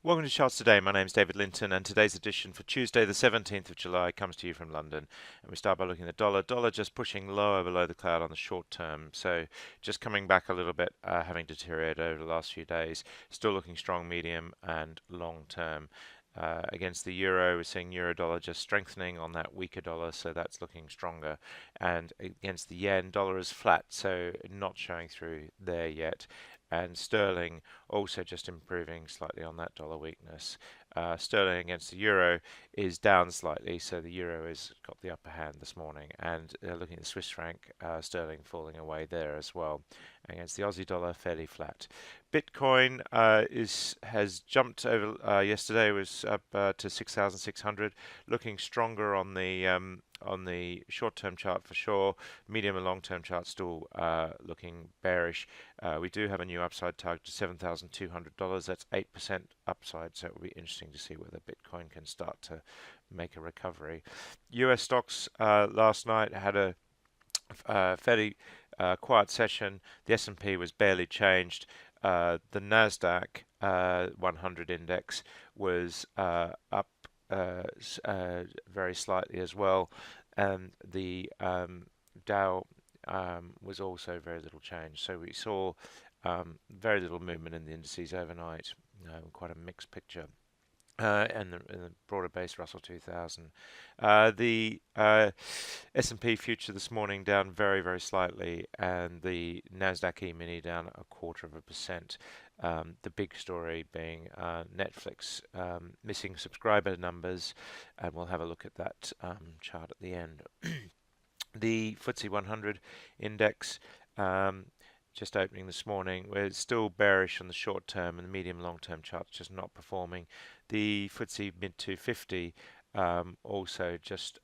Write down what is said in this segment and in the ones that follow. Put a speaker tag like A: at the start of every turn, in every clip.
A: Welcome to Charts Today. My name is David Linton, and today's edition for Tuesday, the 17th of July, comes to you from London. And we start by looking at the dollar. Dollar just pushing lower below the cloud on the short term, so just coming back a little bit, having deteriorated over the last few days. Still looking strong, medium and long term. Against the euro, we're seeing euro dollar just strengthening on that weaker dollar, so that's looking stronger. And against the yen, dollar is flat, so not showing through there yet. And sterling also just improving slightly on that dollar weakness. Sterling against the euro is down slightly, so the euro has got the upper hand this morning. And looking at the Swiss franc, sterling falling away there as well. Against the Aussie dollar, fairly flat. Bitcoin has jumped over yesterday, was up to 6,600, looking stronger on the short-term chart for sure. Medium and long-term chart still looking bearish. We do have a new upside target to $7,200. That's 8% upside, so it will be interesting to see whether Bitcoin can start to make a recovery. US stocks last night had a fairly quiet session. The S&P was barely changed. The Nasdaq 100 index was up very slightly as well, and the Dow was also very little change. So we saw very little movement in the indices overnight. Quite a mixed picture. And the broader base Russell 2000. The S&P future this morning down very, very slightly, and the Nasdaq E-mini down 1/4%. The big story being Netflix missing subscriber numbers, and we'll have a look at that chart at the end. The FTSE 100 index just opening this morning. We're still bearish on the short term, and the medium long term chart's just not performing. The FTSE mid 250 also just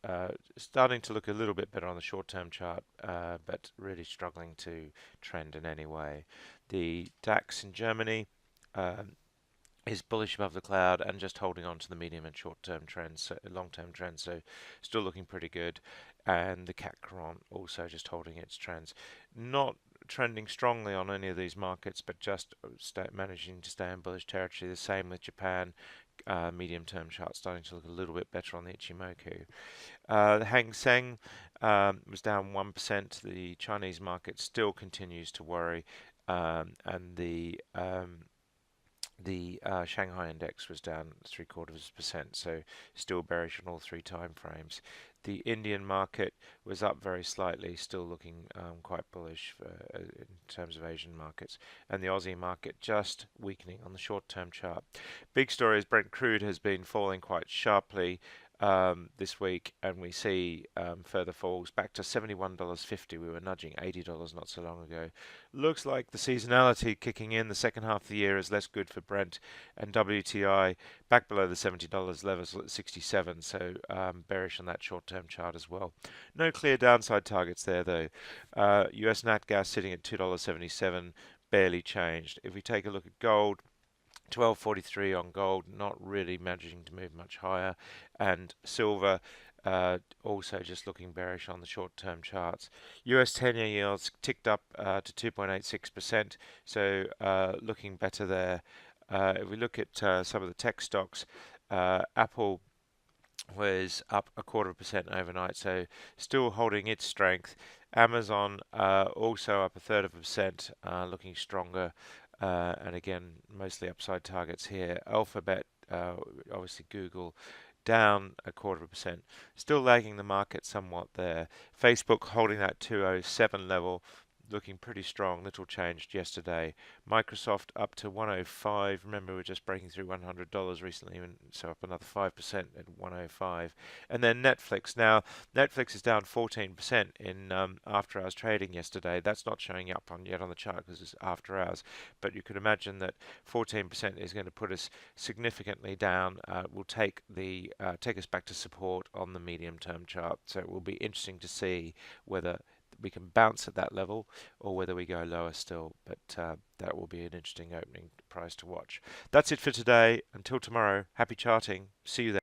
A: starting to look a little bit better on the short term chart, but really struggling to trend in any way. The DAX in Germany is bullish above the cloud and just holding on to the medium and short-term trends, long-term trends, so still looking pretty good. And the CAC Quant also just holding its trends, not trending strongly on any of these markets, but just managing to stay in bullish territory. The same with Japan. Medium-term chart starting to look a little bit better on the Ichimoku. The Hang Seng was down 1%. The Chinese market still continues to worry, and the Shanghai index was down 0.75%, so still bearish on all three time frames. The Indian market was up very slightly, still looking quite bullish in terms of Asian markets. And the Aussie market just weakening on the short-term chart. Big story is Brent Crude has been falling quite sharply this week, and we see further falls back to $71.50. We were nudging $80 not so long ago. Looks like the seasonality kicking in. The second half of the year is less good for Brent, and WTI back below the $70 levels at 67, so bearish on that short-term chart as well. No clear downside targets there though. US Nat Gas sitting at $2.77, barely changed. If we take a look at gold, 1243 on gold, not really managing to move much higher, and silver also just looking bearish on the short-term charts. US 10-year yields ticked up to 2.86%, so looking better there. If we look at some of the tech stocks, Apple was up 1/4% overnight, so still holding its strength. Amazon also up 1/3%, looking stronger. And again, mostly upside targets here. Alphabet, obviously Google, down 1/4%, still lagging the market somewhat there. Facebook holding that 207 level, looking pretty strong. Little changed yesterday. Microsoft up to 105. Remember, we're just breaking through $100 recently, so up another 5% at 105. And then Netflix. Now, Netflix is down 14% in after hours trading yesterday. That's not showing up yet on the chart because it's after hours, but you could imagine that 14% is going to put us significantly down. Will take us back to support on the medium-term chart. So it will be interesting to see whether we can bounce at that level or whether we go lower still, but that will be an interesting opening price to watch. That's it for today. Until tomorrow, happy charting. See you then.